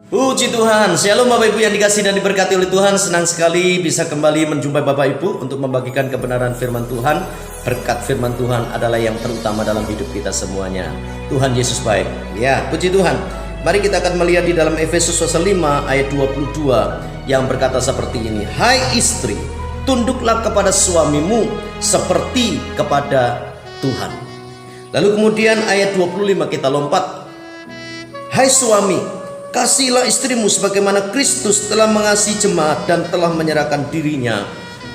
Puji Tuhan, Shalom Bapak Ibu yang dikasihi dan diberkati oleh Tuhan. Senang sekali bisa kembali menjumpai Bapak Ibu untuk membagikan kebenaran firman Tuhan. Berkat firman Tuhan adalah yang terutama dalam hidup kita semuanya. Tuhan Yesus baik. Ya, puji Tuhan. Mari kita akan melihat di dalam Efesus pasal 5 ayat 22 yang berkata seperti ini. Hai istri, tunduklah kepada suamimu seperti kepada Tuhan. Lalu kemudian ayat 25 kita lompat. Hai suami, kasihilah istrimu sebagaimana Kristus telah mengasihi jemaat dan telah menyerahkan dirinya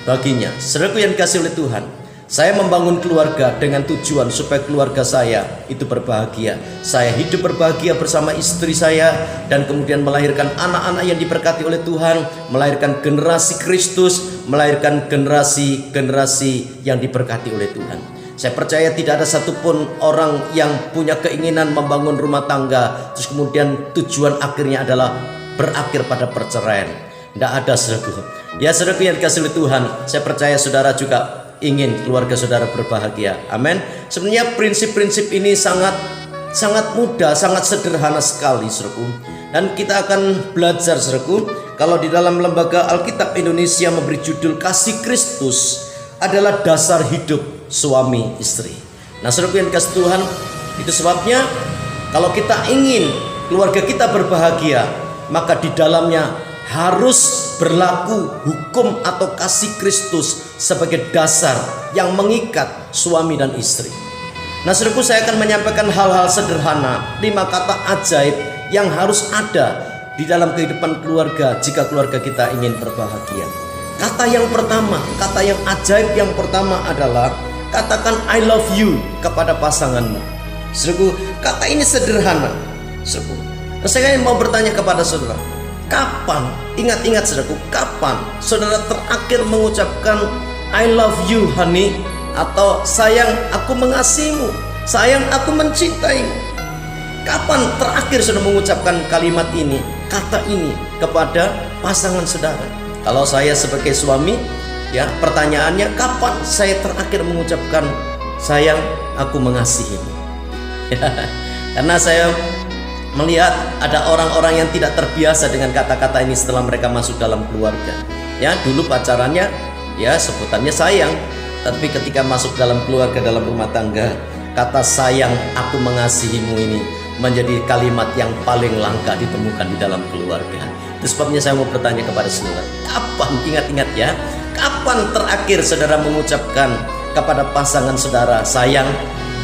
baginya. Saudaraku yang dikasihi oleh Tuhan, saya membangun keluarga dengan tujuan supaya keluarga saya itu berbahagia. Saya hidup berbahagia bersama istri saya dan kemudian melahirkan anak-anak yang diberkati oleh Tuhan, melahirkan generasi Kristus, melahirkan generasi yang diberkati oleh Tuhan. Saya percaya tidak ada satupun orang yang punya keinginan membangun rumah tangga terus kemudian tujuan akhirnya adalah berakhir pada perceraian. Tidak ada, saudaraku. Ya, saudaraku yang dikasihi oleh Tuhan, saya percaya saudara juga ingin keluarga saudara berbahagia. Amin. Sebenarnya prinsip-prinsip ini sangat mudah, sangat sederhana sekali, saudaraku. Dan kita akan belajar, saudaraku, kalau di dalam lembaga Alkitab Indonesia memberi judul Kasih Kristus adalah dasar hidup suami istri. Nah, saudaraku yang dikasihi Tuhan, itu sebabnya kalau kita ingin keluarga kita berbahagia, maka di dalamnya harus berlaku hukum atau kasih Kristus sebagai dasar yang mengikat suami dan istri. Nah, saudaraku, saya akan menyampaikan hal-hal sederhana, 5 kata ajaib yang harus ada di dalam kehidupan keluarga jika keluarga kita ingin berbahagia. Kata yang pertama, kata yang ajaib yang pertama adalah katakan I love you kepada pasanganmu. Saudaraku, kata ini sederhana. Saudaraku, saya mau bertanya kepada saudara, kapan, ingat saudaraku, kapan saudara terakhir mengucapkan I love you honey, atau sayang aku mengasihimu, sayang aku mencintaimu? Kapan terakhir saudara mengucapkan kalimat ini, kata ini kepada pasangan saudara? Kalau saya sebagai suami, ya, pertanyaannya kapan saya terakhir mengucapkan sayang aku mengasihimu? Karena saya melihat ada orang-orang yang tidak terbiasa dengan kata-kata ini setelah mereka masuk dalam keluarga. Ya, dulu pacarannya ya sebutannya sayang, tapi ketika masuk dalam keluarga, dalam rumah tangga, kata sayang aku mengasihimu ini menjadi kalimat yang paling langka ditemukan di dalam keluarga. Itu sebabnya saya mau bertanya kepada saudara, kapan, ingat ya, kapan terakhir saudara mengucapkan kepada pasangan saudara, sayang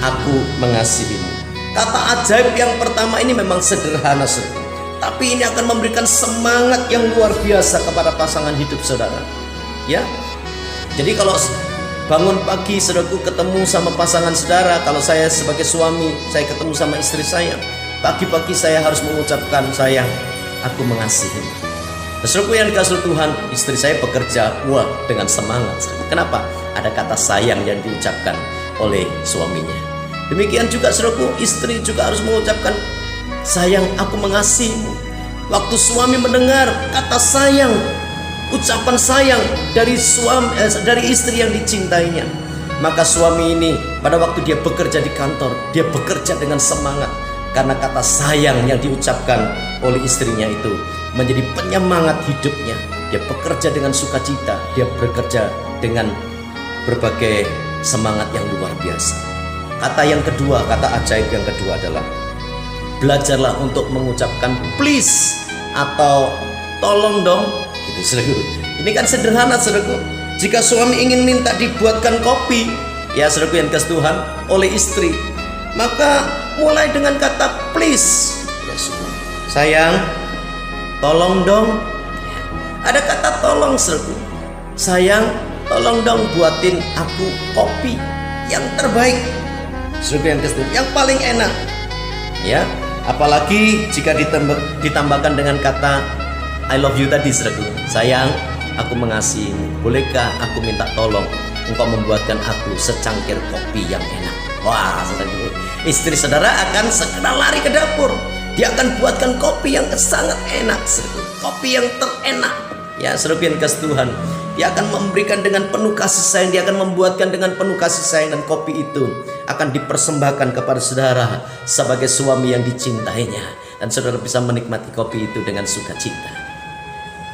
aku mengasihimu? Kata ajaib yang pertama ini memang sederhana, saudara, tapi ini akan memberikan semangat yang luar biasa kepada pasangan hidup saudara. Ya, jadi kalau bangun pagi saudaraku ketemu sama pasangan saudara, kalau saya sebagai suami, saya ketemu sama istri saya, pagi-pagi saya harus mengucapkan sayang aku mengasihimu. Saudaraku yang dikasihi Tuhan, istri saya bekerja dengan semangat. Kenapa? Ada kata sayang yang diucapkan oleh suaminya. Demikian juga saudaraku, istri juga harus mengucapkan sayang aku mengasihimu. Waktu suami mendengar kata sayang, ucapan sayang dari istri yang dicintainya, maka suami ini pada waktu dia bekerja di kantor, dia bekerja dengan semangat karena kata sayang yang diucapkan oleh istrinya itu menjadi penyemangat hidupnya. Dia bekerja dengan sukacita, dia bekerja dengan berbagai semangat yang luar biasa. Kata yang kedua, kata ajaib yang kedua adalah belajarlah untuk mengucapkan please atau tolong dong. Gitu, saudaraku. Ini kan sederhana, saudaraku. Jika suami ingin minta dibuatkan kopi, ya saudaraku yang dikasihi Tuhan, oleh istri, maka mulai dengan kata please. Ya, sayang, tolong dong. Ada kata tolong, saudaraku. Sayang, tolong dong buatin aku kopi yang terbaik, saudaraku yang dikasihi, yang paling enak. Ya, apalagi jika ditambahkan dengan kata I love you tadi, saudaraku. Sayang, aku mengasihimu. Bolehkah aku minta tolong engkau membuatkan aku secangkir kopi yang enak? Wah, saudaraku, istri saudara akan segera lari ke dapur. Dia akan buatkan kopi yang sangat enak, saudaraku. Kopi yang terenak. Ya, saudaraku yang dikasihi Tuhan, dia akan memberikan dengan penuh kasih sayang. Dia akan membuatkan dengan penuh kasih sayang, dan kopi itu akan dipersembahkan kepada saudara sebagai suami yang dicintainya. dan saudara bisa menikmati kopi itu dengan sukacita.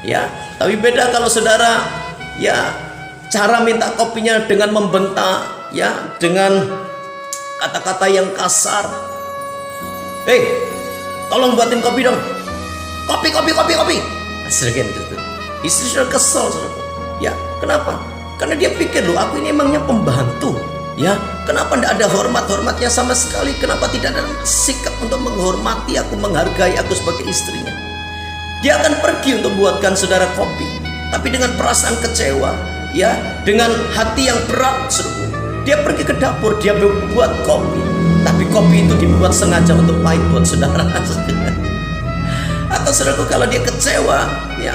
Ya, tapi beda kalau saudara ya cara minta kopinya dengan membentak, ya, dengan kata-kata yang kasar. Hei, tolong buatin kopi dong. Kopi. Sering gitu. Istri sudah kesal, saudara. Ya, kenapa? Karena dia pikir, loh, aku ini emangnya pembantu. Ya, kenapa tidak ada hormatnya sama sekali? Kenapa tidak ada sikap untuk menghormati aku, menghargai aku sebagai istrinya? Dia akan pergi untuk buatkan saudara kopi, tapi dengan perasaan kecewa, ya, dengan hati yang berat. Dia pergi ke dapur, dia membuat kopi, tapi kopi itu dibuat sengaja untuk pahit buat saudara. Atau saudaraku, kalau dia kecewa, ya,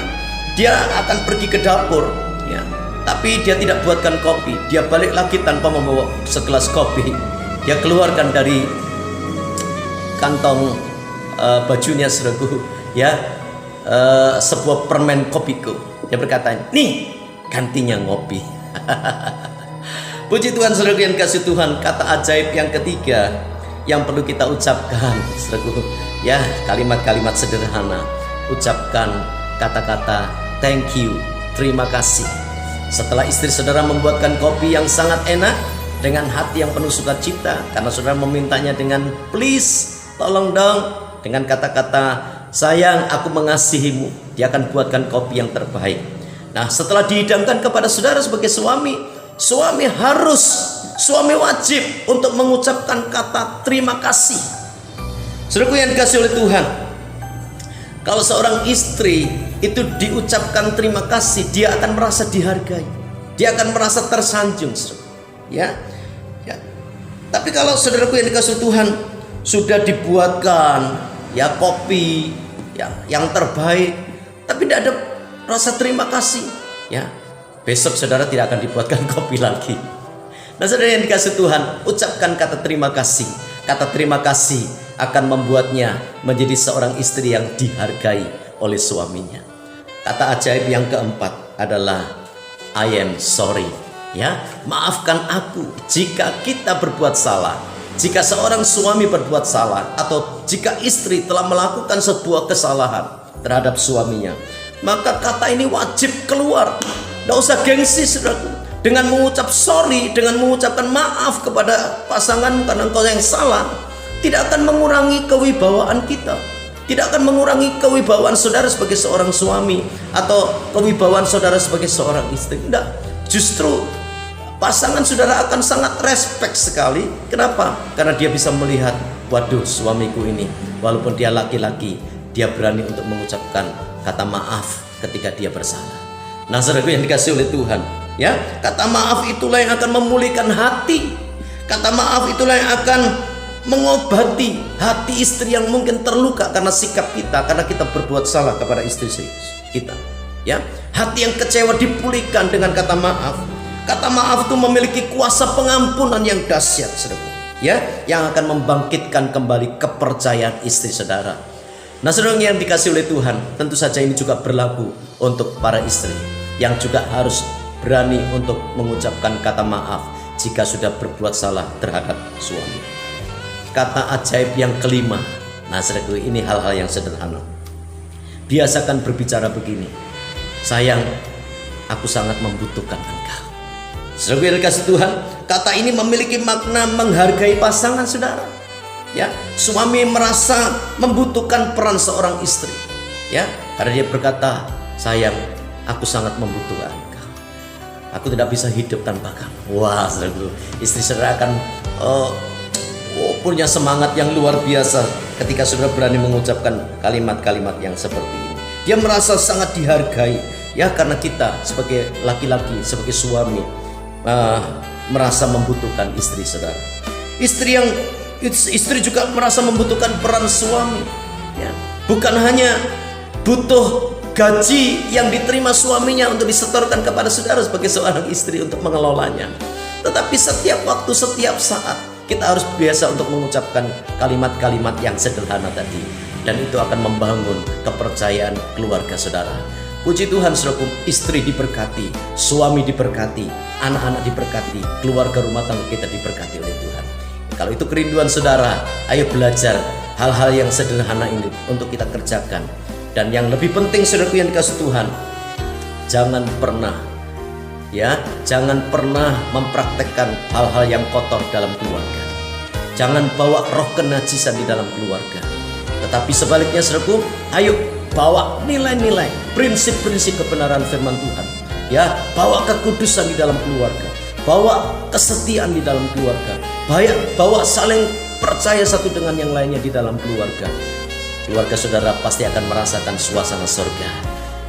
dia akan pergi ke dapur, ya, tapi dia tidak buatkan kopi. Dia balik lagi tanpa membawa segelas kopi. Dia keluarkan dari kantong bajunya, saudaraku, ya, sebuah permen kopiku. Dia berkata, nih gantinya ngopi. Puji Tuhan, saudaraku yang kasih Tuhan. Kata ajaib yang ketiga yang perlu kita ucapkan, saudaraku, ya, kalimat-kalimat sederhana. Ucapkan kata-kata thank you, terima kasih. Setelah istri saudara membuatkan kopi yang sangat enak dengan hati yang penuh sukacita, karena saudara memintanya dengan please, tolong dong, dengan kata-kata sayang, aku mengasihimu, dia akan buatkan kopi yang terbaik. Nah, setelah dihidangkan kepada saudara sebagai suami wajib untuk mengucapkan kata terima kasih. Saudaraku yang dikasihi oleh Tuhan, kalau seorang istri itu diucapkan terima kasih, dia akan merasa dihargai, dia akan merasa tersanjung, ya. Tapi kalau saudaraku yang dikasihi Tuhan sudah dibuatkan, ya, kopi, ya, yang terbaik, tapi tidak ada rasa terima kasih, ya, besok saudara tidak akan dibuatkan kopi lagi. Nah, saudara yang dikasihi Tuhan, ucapkan kata terima kasih. Kata terima kasih akan membuatnya menjadi seorang istri yang dihargai oleh suaminya. Kata ajaib yang keempat adalah I am sorry, ya, maafkan aku jika kita berbuat salah. Jika seorang suami berbuat salah, atau jika istri telah melakukan sebuah kesalahan terhadap suaminya, maka kata ini wajib keluar. Tidak usah gengsi, saudaraku. Dengan mengucap sorry, dengan mengucapkan maaf kepada pasangan karena engkau yang salah, tidak akan mengurangi kewibawaan kita, tidak akan mengurangi kewibawaan saudara sebagai seorang suami, atau kewibawaan saudara sebagai seorang istri. Tidak, justru pasangan saudara akan sangat respect sekali. Kenapa? Karena dia bisa melihat, waduh, suamiku ini walaupun dia laki-laki, dia berani untuk mengucapkan kata maaf ketika dia bersalah. Nah, saudaraku yang dikasihi oleh Tuhan, ya, kata maaf itulah yang akan memulihkan hati. Kata maaf itulah yang akan mengobati hati istri yang mungkin terluka karena sikap kita, karena kita berbuat salah kepada istri kita, ya. Hati yang kecewa dipulihkan dengan kata maaf. Kata maaf itu memiliki kuasa pengampunan yang dahsyat, saudara, ya, yang akan membangkitkan kembali kepercayaan istri saudara. Nah, saudara yang dikasihi oleh Tuhan, tentu saja ini juga berlaku untuk para istri yang juga harus berani untuk mengucapkan kata maaf jika sudah berbuat salah terhadap suami. Kata ajaib yang kelima, nah, saudara, ini hal-hal yang sederhana. Biasakan berbicara begini, sayang, aku sangat membutuhkan engkau. Saudara yang dikasihi Tuhan, kata ini memiliki makna menghargai pasangan saudara, ya. Suami merasa membutuhkan peran seorang istri, ya, karena dia berkata, sayang, aku sangat membutuhkan engkau, aku tidak bisa hidup tanpa kamu. Wah, saudara, istri saudara akan punya semangat yang luar biasa ketika saudara berani mengucapkan kalimat-kalimat yang seperti ini. Dia merasa sangat dihargai, ya, karena kita sebagai laki-laki, sebagai suami, merasa membutuhkan istri saudara. Istri juga merasa membutuhkan peran suami, ya. Bukan hanya butuh gaji yang diterima suaminya untuk disetorkan kepada saudara sebagai seorang istri untuk mengelolanya, tetapi setiap waktu, setiap saat kita harus biasa untuk mengucapkan kalimat-kalimat yang sederhana tadi, dan itu akan membangun kepercayaan keluarga saudara. Puji Tuhan, saudaraku, istri diberkati, suami diberkati, anak-anak diberkati, keluarga rumah tangga kita diberkati oleh Tuhan. Kalau itu kerinduan saudara, ayo belajar hal-hal yang sederhana ini untuk kita kerjakan. Dan yang lebih penting, saudaraku yang dikasih Tuhan, jangan pernah mempraktekkan hal-hal yang kotor dalam keluarga. Jangan bawa roh kenajisan di dalam keluarga. Tetapi sebaliknya, saudaraku, ayo bawa nilai-nilai, prinsip-prinsip kebenaran firman Tuhan. Ya, bawa kekudusan di dalam keluarga, bawa kesetiaan di dalam keluarga, bawa saling percaya satu dengan yang lainnya di dalam keluarga. Keluarga saudara pasti akan merasakan suasana surga.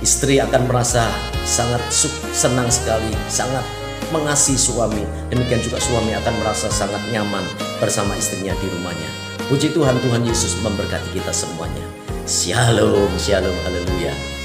Istri akan merasa sangat senang sekali, sangat mengasihi suami. Demikian juga suami akan merasa sangat nyaman bersama istrinya di rumahnya. Puji Tuhan, Tuhan Yesus memberkati kita semuanya. Shalom, shalom, haleluya.